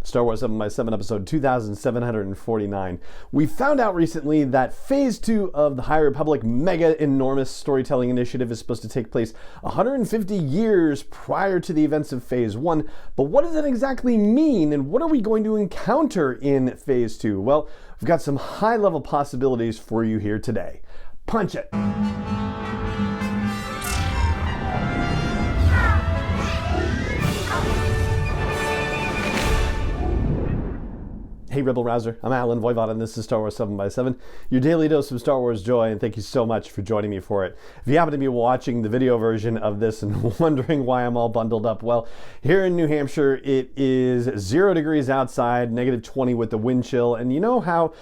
Star Wars 7x7, episode 2749. We found out recently that Phase 2 of the High Republic mega enormous storytelling initiative is supposed to take place 150 years prior to the events of Phase 1. But what does that exactly mean, and what are we going to encounter in Phase 2? Well, we've got some high-level possibilities for you here today. Punch it! Hey Rebel Rouser, I'm Alan Voivod and this is Star Wars 7x7, your daily dose of Star Wars joy, and thank you so much for joining me for it. If you happen to be watching the video version of this and wondering why I'm all bundled up, well, here in New Hampshire it is 0 degrees outside, -20 with the wind chill, and you know how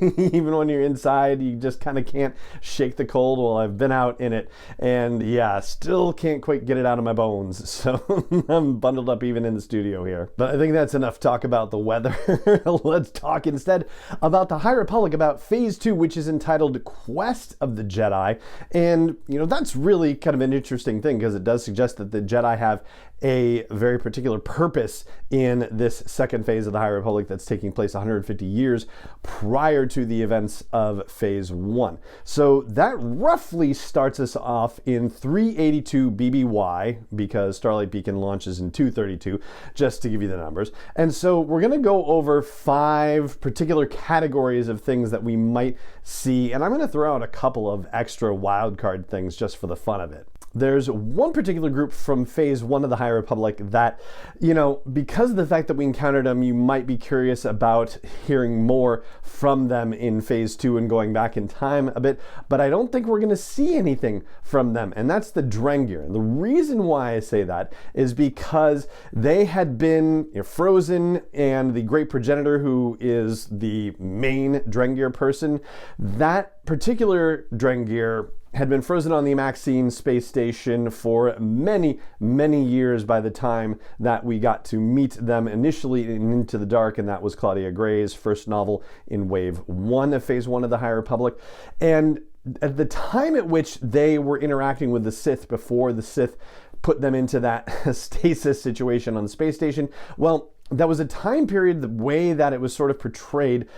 even when you're inside you just kind of can't shake the cold? Well, I've been out in it, and yeah, still can't quite get it out of my bones, so I'm bundled up even in the studio here. But I think that's enough talk about the weather. Let's talk instead about the High Republic, about Phase 2, which is entitled Quest of the Jedi. And, that's really kind of an interesting thing because it does suggest that the Jedi have a very particular purpose in this second phase of the High Republic that's taking place 150 years prior to the events of Phase 1. So that roughly starts us off in 382 BBY, because Starlight Beacon launches in 232, just to give you the numbers. And so we're going to go over 5 particular categories of things that we might see, and I'm going to throw out a couple of extra wildcard things just for the fun of it. There's one particular group from Phase 1 of the High Republic that, because of the fact that we encountered them, you might be curious about hearing more from them in Phase 2 and going back in time a bit, but I don't think we're going to see anything from them, and that's the Drengir. And the reason why I say that is because they had been frozen, and the Great Progenitor, who is the main Drengir person, that particular Drengir had been frozen on the Maxine space station for many, many years by the time that we got to meet them initially in Into the Dark, and that was Claudia Gray's first novel in Wave 1 of Phase 1 of the High Republic. And at the time at which they were interacting with the Sith before the Sith put them into that stasis situation on the space station, well, that was a time period, the way that it was sort of portrayed,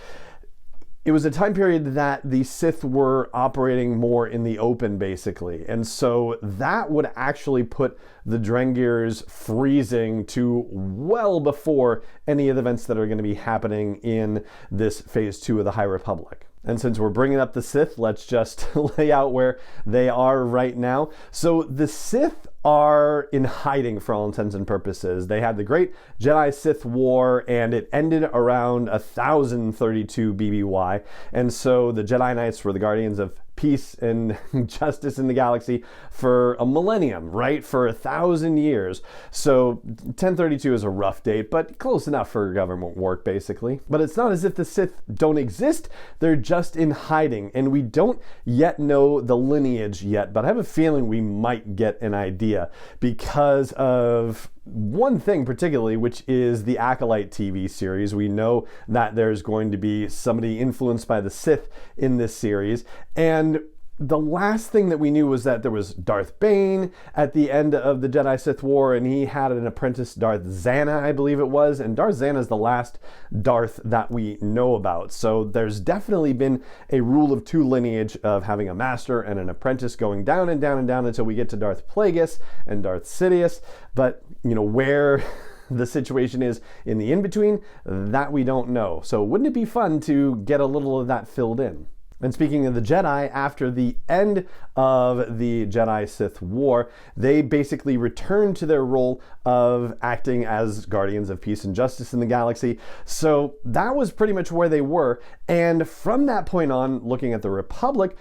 it was a time period that the Sith were operating more in the open, basically. And so that would actually put the Drengirs freezing to well before any of the events that are going to be happening in this Phase 2 of the High Republic. And since we're bringing up the Sith, let's just lay out where they are right now. So the Sith are in hiding for all intents and purposes. They had the Great Jedi-Sith War, and it ended around 1032 BBY. And so the Jedi Knights were the guardians of peace and justice in the galaxy for a millennium, right? For 1,000 years. So 1032 is a rough date, but close enough for government work, basically. But it's not as if the Sith don't exist. They're just in hiding, and we don't yet know the lineage yet, but I have a feeling we might get an idea because of one thing particularly, which is the Acolyte TV series. We know that there's going to be somebody influenced by the Sith in this series, and the last thing that we knew was that there was Darth Bane at the end of the Jedi-Sith War, and he had an apprentice, Darth Zana, I believe it was, and Darth Zana is the last Darth that we know about. So there's definitely been a rule of 2 lineage of having a master and an apprentice going down and down and down until we get to Darth Plagueis and Darth Sidious. But, where the situation is in the in-between, that we don't know. So wouldn't it be fun to get a little of that filled in? And speaking of the Jedi, after the end of the Jedi-Sith War, they basically returned to their role of acting as guardians of peace and justice in the galaxy. So that was pretty much where they were. And from that point on, looking at the Republic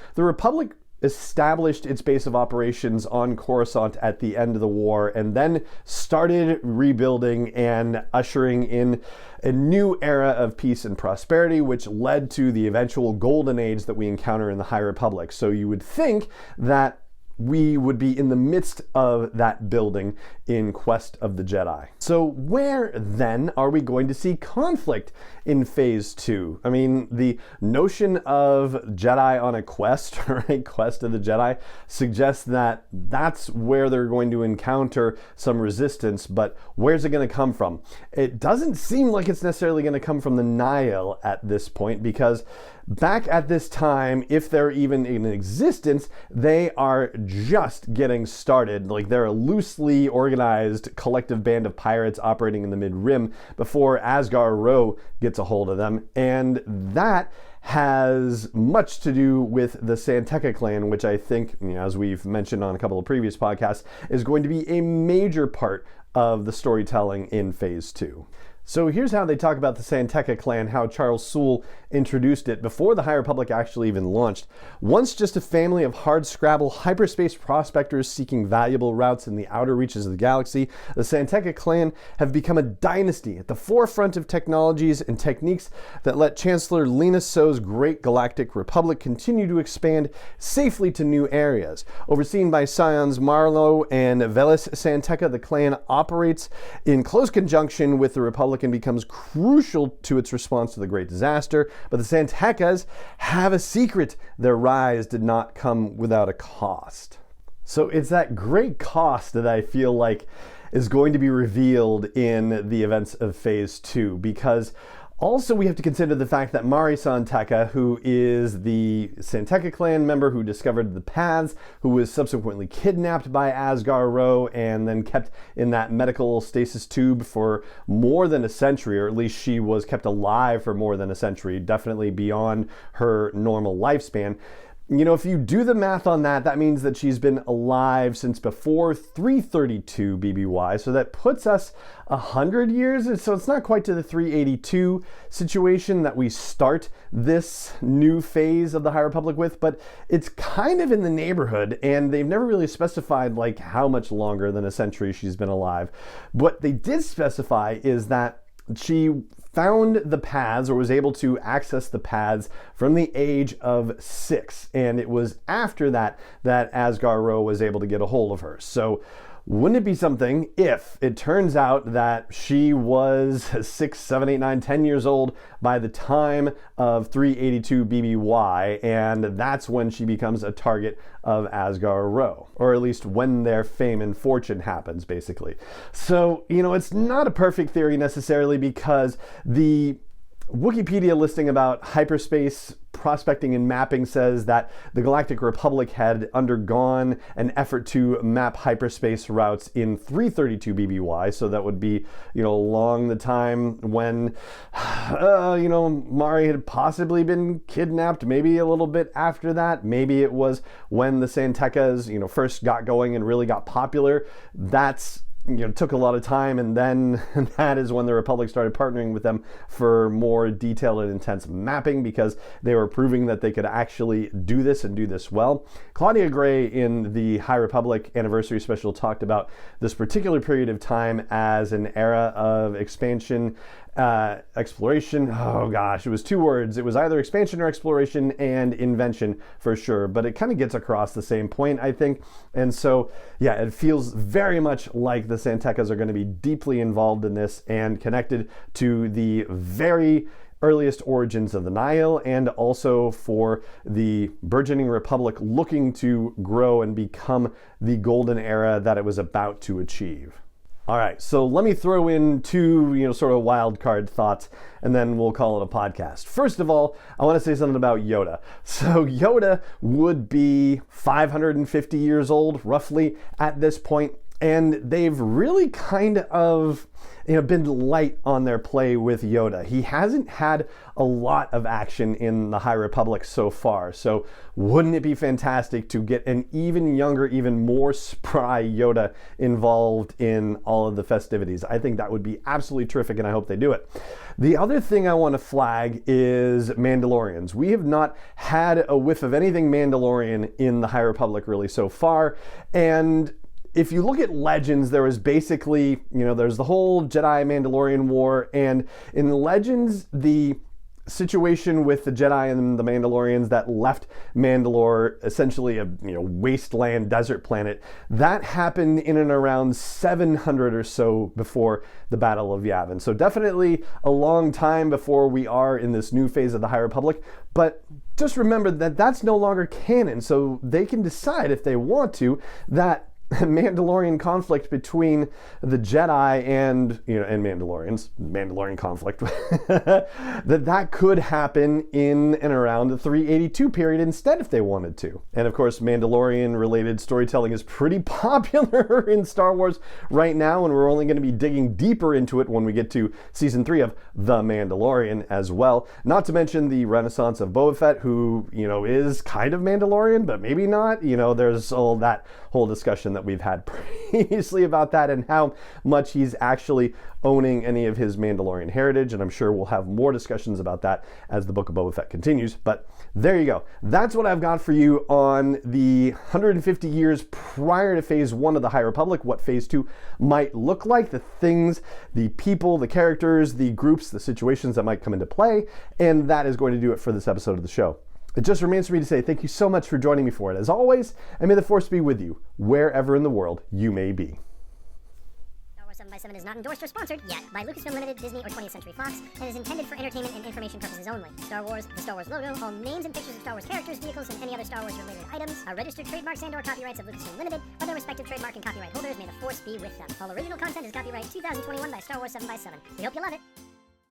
established its base of operations on Coruscant at the end of the war, and then started rebuilding and ushering in a new era of peace and prosperity, which led to the eventual golden age that we encounter in the High Republic. So you would think that we would be in the midst of that building in Quest of the Jedi. So where then are we going to see conflict in Phase 2? I mean, the notion of Jedi on a quest, right, Quest of the Jedi, suggests that that's where they're going to encounter some resistance, but where's it going to come from? It doesn't seem like it's necessarily going to come from the Nihil at this point, because back at this time, if they're even in existence, they are just getting started. Like, they're a loosely organized collective band of pirates operating in the Mid-Rim before Asgar Ro gets a hold of them, and that has much to do with the San Tekka clan, which I think, as we've mentioned on a couple of previous podcasts, is going to be a major part of the storytelling in Phase 2. So here's how they talk about the San Tekka clan, how Charles Soule introduced it before the High Republic actually even launched. Once just a family of hard-scrabble hyperspace prospectors seeking valuable routes in the outer reaches of the galaxy, the San Tekka clan have become a dynasty at the forefront of technologies and techniques that let Chancellor Lina So's great galactic republic continue to expand safely to new areas. Overseen by scions Marlo and Velis San Tekka, the clan operates in close conjunction with the Republic and becomes crucial to its response to the Great Disaster. But the San Tekkas have a secret. Their rise did not come without a cost. So it's that great cost that I feel like is going to be revealed in the events of Phase 2, because also we have to consider the fact that Mari San Tekka, who is the San Tekka clan member who discovered the paths, who was subsequently kidnapped by Asgar Ro and then kept in that medical stasis tube for more than a century, or at least she was kept alive for more than a century, definitely beyond her normal lifespan. If you do the math on that, that means that she's been alive since before 332 BBY. So that puts us 100 years. So it's not quite to the 382 situation that we start this new phase of the High Republic with, but it's kind of in the neighborhood, and they've never really specified like how much longer than a century she's been alive. What they did specify is that she found the paths, or was able to access the paths, from the age of 6. And it was after that that Asgar Ro was able to get a hold of her. So wouldn't it be something if it turns out that she was 6, 7, 8, 9, 10 years old by the time of 382 BBY, and that's when she becomes a target of Asgar Ro, or at least when their fame and fortune happens, basically. So, it's not a perfect theory necessarily, because the Wikipedia listing about hyperspace prospecting and mapping says that the Galactic Republic had undergone an effort to map hyperspace routes in 332 BBY, so that would be, along the time when, Mari had possibly been kidnapped, maybe a little bit after that. Maybe it was when the San Tekkas, first got going and really got popular. That's took a lot of time, and then that is when the Republic started partnering with them for more detailed and intense mapping, because they were proving that they could actually do this and do this well. Claudia Gray in the High Republic Anniversary Special talked about this particular period of time as an era of expansion, exploration. Oh gosh, it was 2 words. It was either expansion or exploration, and invention for sure, but it kind of gets across the same point, I think. And so, yeah, it feels very much like the San Tekkas are going to be deeply involved in this and connected to the very earliest origins of the Nihil, and also for the burgeoning Republic looking to grow and become the golden era that it was about to achieve. All right, so let me throw in 2, sort of wild card thoughts, and then we'll call it a podcast. First of all, I want to say something about Yoda. So Yoda would be 550 years old, roughly, at this point, and they've really kind of been light on their play with Yoda. He hasn't had a lot of action in the High Republic so far, so wouldn't it be fantastic to get an even younger, even more spry Yoda involved in all of the festivities? I think that would be absolutely terrific, and I hope they do it. The other thing I want to flag is Mandalorians. We have not had a whiff of anything Mandalorian in the High Republic really so far, and if you look at Legends, there was basically, there's the whole Jedi Mandalorian war, and in Legends, the situation with the Jedi and the Mandalorians that left Mandalore essentially a wasteland desert planet, that happened in and around 700 or so before the Battle of Yavin. So definitely a long time before we are in this new phase of the High Republic, but just remember that that's no longer canon, so they can decide if they want to that Mandalorian conflict between the Jedi and Mandalorian conflict, that could happen in and around the 382 period instead if they wanted to. And of course, Mandalorian related storytelling is pretty popular in Star Wars right now, and we're only going to be digging deeper into it when we get to season 3 of The Mandalorian as well. Not to mention the renaissance of Boba Fett, who, is kind of Mandalorian, but maybe not. There's all that whole discussion that we've had previously about that and how much he's actually owning any of his Mandalorian heritage, and I'm sure we'll have more discussions about that as the Book of Boba Fett continues. But there you go. That's what I've got for you on the 150 years prior to Phase 1 of the High Republic, what Phase 2 might look like, the things, the people, the characters, the groups, the situations that might come into play, and that is going to do it for this episode of the show. It just remains for me to say thank you so much for joining me for it, as always, and may the Force be with you, wherever in the world you may be. Star Wars 7x7 is not endorsed or sponsored yet by Lucasfilm Limited, Disney, or 20th Century Fox, and is intended for entertainment and information purposes only. Star Wars, the Star Wars logo, all names and pictures of Star Wars characters, vehicles, and any other Star Wars-related items are registered trademarks and/or copyrights of Lucasfilm Limited, or their respective trademark and copyright holders. May the Force be with them. All original content is copyright 2021 by Star Wars 7x7. We hope you love it.